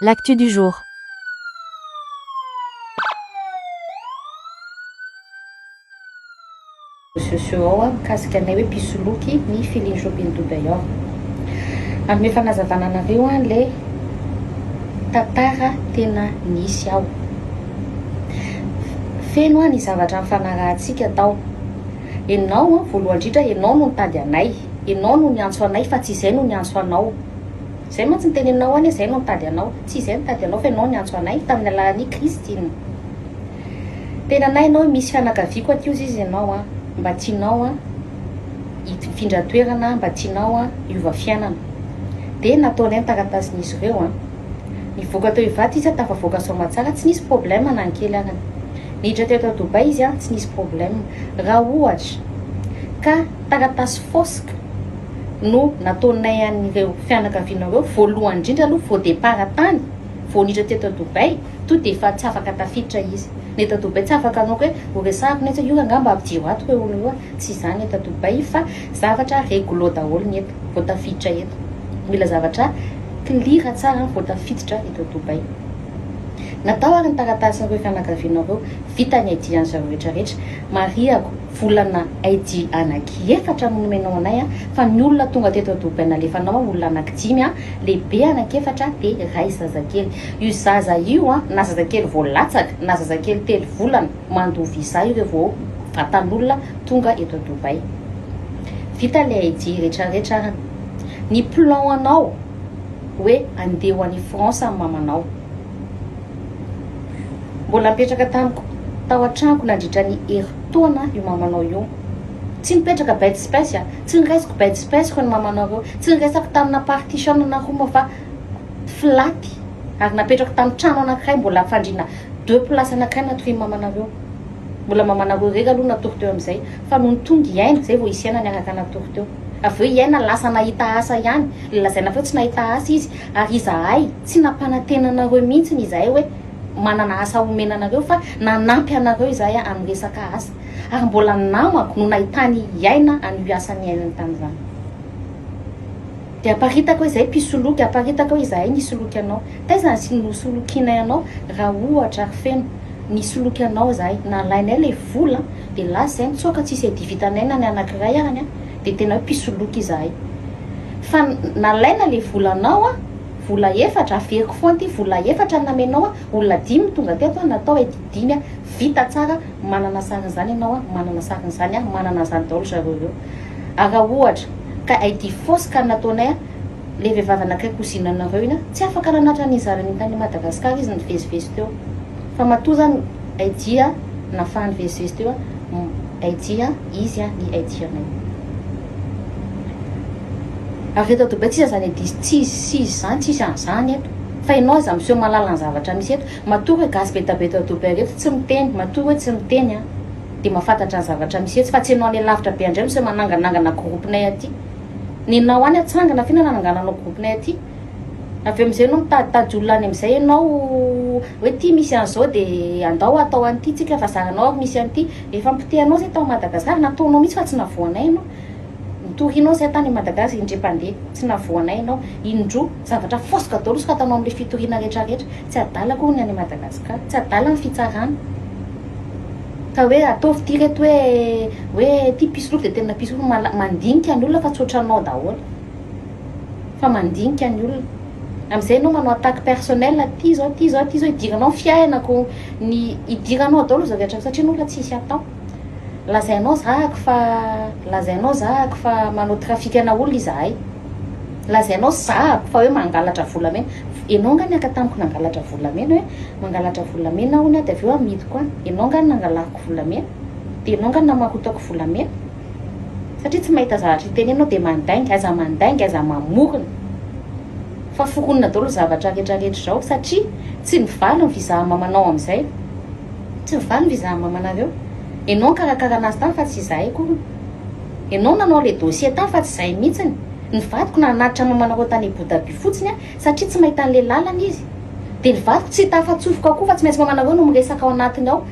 L'actu du jour. Sociaux ao mikasika anay hoe pisoloky ny Feeling Shopping Dubai ao. Anome fanazavana anareo le tantara tena nisy ao. Feno ny zavatra mifanarahantsika tao. Enao voalohany indrindra enao no nitady anay, enao no niantso anay fa tsy izay no niantso anao. Zay mantsy ny teneninao any, zay no nitady anao, tsy izay nitady anao fa enao niantso anay tamin'ny alalan'ny Christine. Tena anay enao misy fianakaviako aty izy enao mba tianao hifindra toerana, mba tianao hiova fiainana. Dia nataonay ny taratasin'izy ireo nivoaka teo Ivato izy tafavoaka Soamatsara, tsy nisy problème na ny kely arany. Niditra teo Dubai izy tsy nisy problème. Raha ohatra ka taratasy fosika no nataonay an'ireo fianakavianareo voalohany indrindra aloha vao départ tany, vao niditra teo Dubai, to dia efa tsy afaka tafiditra izy. Ny eto Dubai tsy afaka anao hoe horesahako netsy io angamba ampidio ato hoe olo io tsy izany eto Dubai fa zavatra réglo daholo ny eto vao tafiditra eto. Mila zavatra clear tsara vao tafiditra eto Dubai. Natao ary ny taratasin'ireo fianakavianareo vita ny ID an'izareo rehetrarehetra. Mariako volana ID anaky-efatra no nomenao anay fa ny olona tonga teto Dubai nalefanao olona anaky-5 lehibe anaky-efatra dia ray zazakely. Io zaza io na zazakely voalatsaka na zazakely 3 volana mandoa visa io vao vatan'olona tonga eto Dubai. Vita le ID rehetrarehetra. Ny plan anao hoe andeha ho any France amin'ny mamanao. Mbola mipetraka tamiko tao an-trano nandritra ny herintaona io mamanao io. Tsy nipetraka bed space tsy niresako bed space ko ny mamanao io. Tsy niresako tamina partition na koa fa flat. Ary napetraka tamin'ny trano anankiray mbola fandrina 2 place anankiray natohy mamanao io. Mbola mamanao io reka aloha natory teo amin'izay fa noho tonga iaina zay vao isiana niaraka natory teo. Avy eo iaina lasa nahita asa ihany. Lazaina fa tsy nahita asa izy ary izahay tsy nampanantenanareo mihitsy izahay hoe manana asa omena anareo fa nanampy anareo izahay amin'ny resaka asa. Ary mbola namako no nahitany iaina an'io asany iainany tamin'izany. Dia aparitako hoe izay mpisoloky, aparitako hoe izahay nisoloky anao. Taizany sy nosolokianay anao raha ohatra ary feno nisoloky anao izahay nalainay le vola dia lasa izay nitsoaka tsisy edy vitanay na ny anankiray arany dia tena hoe mpisoloky izahay. Fa nalaina le volanao vola 4 averiko foana ty vola 4 namenao olona 5 tonga teto natao edy 5 vita tsara manana sarin'izany ianao manana sarin'izany manana zany daholo zareo eo. Raha ohatra ka ID fausse ka nataonay le vehivavy anankiray kozinanareo iny tsy afaka nanatra ny zarany tany Madagasikara izy nivezivezy teo fa matoa zany ID nafaha nivezivezy teo ID izy ny ID anay. Ary eto Dubai tsy zany tsy zany tsisy an'izany eto fa ianao za miseho malala ny zavatra misy eto matoa hoe gasy be tabe eto Dubai reto tsy miteny matoa hoe tsy miteny dia mahafantatra ny zavatra misy eto fa tsy ianao any lavitra be andray miseho mananganangana groupinay aty. Ninao any atsangana fina nanangananao groupinay aty. Avy eo amin'izay ianao mitaditady olona any amin'izay ianao hoe ty misy an'izao dia andao atao an'ity tsika fa zaranao misy an'ity efa mpitehanao zay tao Madagasikara nataonao misy fa tsy navoanay ianao. Torinao zay tany Madagasikara indrem-pandeha tsy navoanay ianao indro zavatra fosika daholo sy katanao amin'ilay fitoriana rehetrarehetra tsy adalako ny any Madagasikara tsy adala ny fitsarana ka hoe ataovy ty reto hoe ty pisoloky dia tena pisoloky mandinika ny olona fa tsoatranao daholo fa mandinika ny olona amin'izay ianao manao attaque personnel ty zao hidiranao fiainako ny hidiranao daholo zao rehetra satria n'olona tsisy atao. Lazainao zahako fa manao trafikana olona izahay. Lazainao zahako fa hoe mangalatra volamena. Ianao nga niaka tamiko nangalatra volamena hoe mangalatra volamena hono dia avy eo amidy koa. Ianao nga nangalako volamena dia ianao nga namakotako volamena. Satria tsy mahita zavatra itenenao dia mandainga aiza mamorona. Fa foronina daholo zavatra rehetrarehetra zao satria tsy mivaly ny viza mamanao amin'izay. Tsy mivaly ny viza mamanareo. Ianao karakara anazy tany fa tsy izahay koa. Ianao nanao le dossier tany fa tsy izahay mihitsiny. Ny vadiko nanatitra mamanareo tany Bodaby fotsiny satria tsy mahita an'le lalana izy. Dia ny vadiko tsy tafatsofoka koa fa tsy maintsy mamanareo no miresaka ao anatiny ao.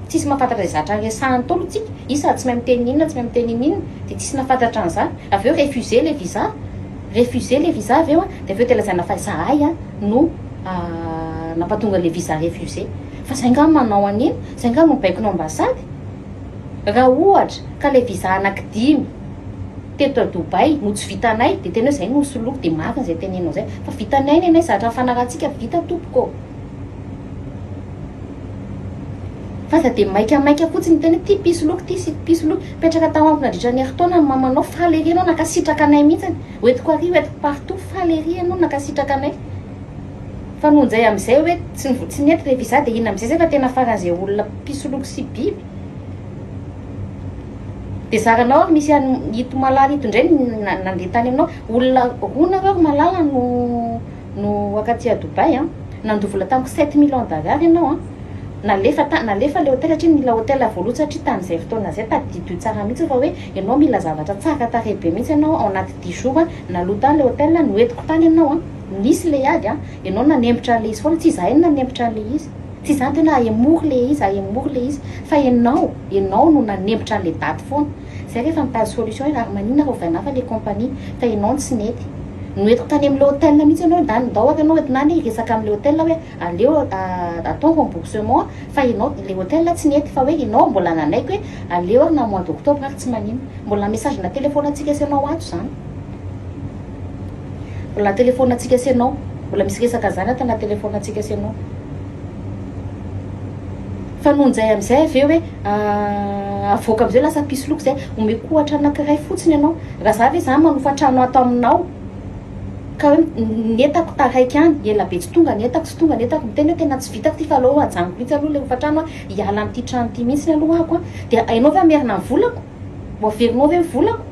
Tsisy mahafantatra zatra resahany tolo tsika. Isa tsy mahay miteny inona, tsy mahay miteny inona dia tsisy nahafantatra an'izany. Avy eo refusé le visa. Refusé le visa avy eo dia avy eo tena lazaina fa izahay no nampatonga le visa refusé fa zay nga manao an'iny zay nga mibaikinao ambasady raha ohatra ka le visa anankidimy teto Dubai no tsy vitanay de tena hoe zay no soloko de marina zay tenenao zay fa vitanay nenay zatra fanarahantsika vita tompoko fa za de maika fotsiny tena ty pisoloko ty sy pisoloko petraka tao ampy nandritra ny heritaona ny mamanao falery anao nakasitraka anay mihitsy oetiko ary oetiko partout falery anao nakasitraka anay fa nohonjay am'izay hoe tsy nety le visa de ina am'izay zay fa tena faran'izay olona pisoloko sy biby de zaranao misy hito malala hito indray nandeha tany aminao olona roa nareo malala no akaty Dubai nandovola tamiko 7 millions d'ariary ianao nalefa le hôtel satria mila hôtel voaloha satria tan'izay fotoana zay tadidio tsara mihitsy fa hoe ianao mila zavatra tsara tarehy be mihitsy ianao ao anaty 10 jours nalotany le hôtel noentiko tany ianao nisy le ady ianao nanembotra le izy foana tsy zahay nanembotra le izy tsy zany tena ahemory le izy fa ianao no nanembotra le daty foana zay rehefa mitady solution hoe raha manina raha vainafa le compagnie fa ianao tsy nety noentiko tany am'le hôtel mihitsy ianao ndao ary ianao entinany resaka am'le hôtel hoe aleo atao remboursement fa ianao le hôtel tsy nety fa hoe ianao mbola nanaiky hoe aleo ary na mois d'octobre ary tsy manino mbola message na téléphone atsika sy ianao ato zany mbola téléphone atsika sy ianao mbola misy resaka zany atana téléphone atsika sy ianao fa nohonjay am'izay aveo hoe avoaka am'izay lasa pisoloko zay omeko ohatra anankiray fotsiny ianao raha za ve za manofa trano ato aminao ka hoe netako taraiky any ela be tsy tonga netako miteny hoe tena tsy vitako ty fa aloha ajanoko mihitsy aloha le hofatrano hiala am'ty trano ty mihitsy aloha ako de ainao ve amerina ny volako mbo averinao ve volako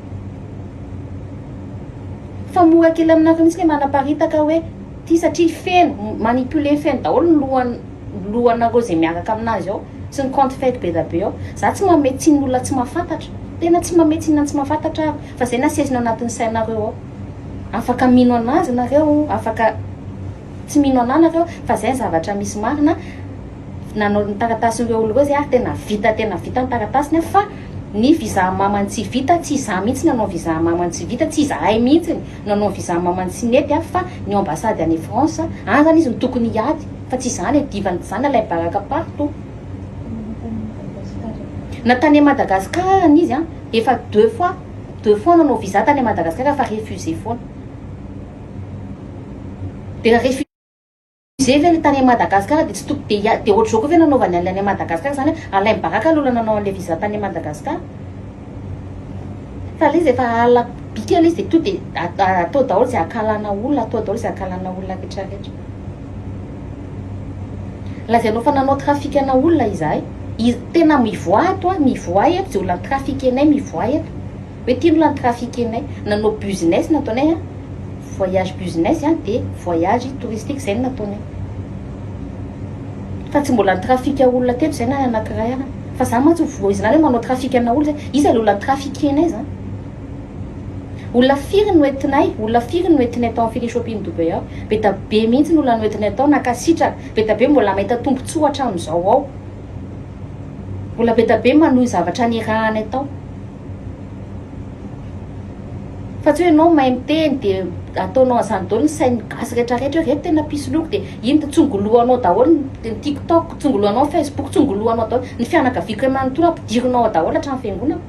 fa mora kely aminareo mihitsy le manaparitaka hoe ty satria feno manipule feno daholo ny lohanareo zay miaraka aminazy ao sy ny compte fake be da be ao za tsy mametsiny olona tsy mahafantatra tena tsy mametsiny tsy mahafantatra fa zay nasezina anatin'ny sainareo ao afaka mino anazy nareo afaka tsy mino anazy nareo fa zay zavatra misy marina nanao ny taratasin'ireo olo reo zay ary tena vita ny taratasiny fa ny visa mamany tsy vita tsy za mihitsy nanao visa mamany tsy vita tsy zahay mihitsy nanao visa mamany tsy nety fa ny ambassade any France zany izy ny tokony hiady fa tsy zany divany zany alay baraka partout na tany Madagascar izy efa deux fois nanao visa tany Madagascar fa refusé foana de refusé ve le tany Madagascar de tsy tokony de ohatry zao koa ve nanaovany any Madagascar zany alay baraka aloha nanao an'le visa tany Madagascar fa le izy efa ala bika le izy de to de atao daholo zay akalana olona rehetrarehetra lazainao fa nanao trafikana olona izahay tena mivoa eto zay olona trafikenay mivoa eto hoe ty olona trafikenay nanao business nataonay voyage business de voyage touristique zay nataonay fa tsy mbola trafika olona teto zay na anankiray fa za mantsy izy nany hoe manao trafikana olona zay izy le olona trafikenay zany olona firy no entinay tao amin'ny shopping Dubai ao be da be mihitsy ny olona no entinay tao nakasitraka be da be mbola mahita tombontsoa hatramin'izao ao mbola be da be manohy zavatra nirahanay tao fa tsy hoe ianao mahay miteny de ataonao an'izany daholo ny sainy gasy rehetrarehetra hoe reto tena pisoloko de iny tsongoloanao daholo ny TikTok tsongoloanao Facebook tsongoloanao daholo ny fianakaviako hoe manontolo ampidirinao daholo hatramin'ny fiangonana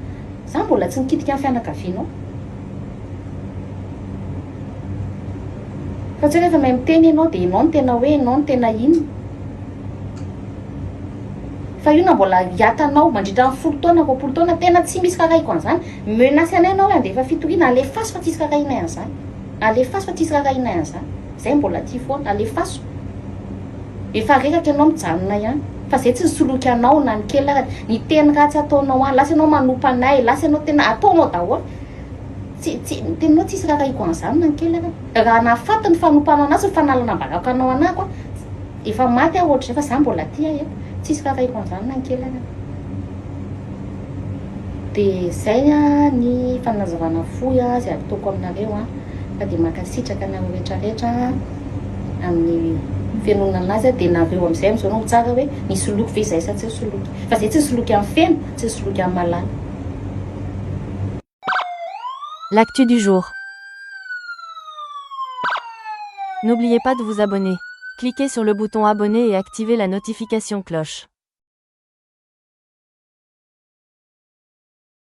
za mbola tsy nikitika amin'ny fianakavianao fa tsy rehefa mahay miteny ianao de ianao no tena hoe ianao no tena iny fa io na mbola hiatanao mandritra amin'ny 10 taona roapolo taona tena tsy misy karaiko an'izany menasy anay ianao de efa fitoriana alefaso fa tsisy karainay an'izany zay mbola ty foana alefaso efa reraka ianao mijanona ihany fa zay tsy nisoloky anao na ny kely raha ny teny ratsy ataonao any lasa ianao manompa anay lasa ianao tena ataonao daholo tenao tsisy karaiko an'izany na ny kely raha nahafaty ny fanompanao anazy ny fanalana baraka anao anako efa maty aho ohatry zay fa za mbola ty eto tsisy karaiko an'izany na ny kely de zay ny fanazavana foy zay ataoko aminareo fa de makasitraka anareo rehetrarehetra amin'ny fianonana anazy de nareo am'izay am'izao nao tsara hoe nisoloky ve zay sa tsy soloky fa zay tsy nisoloky amin'ny feno tsy nisoloky amin'ny malala. L'actu du jour. N'oubliez pas de vous abonner. Cliquez sur le bouton abonner et activez la notification cloche.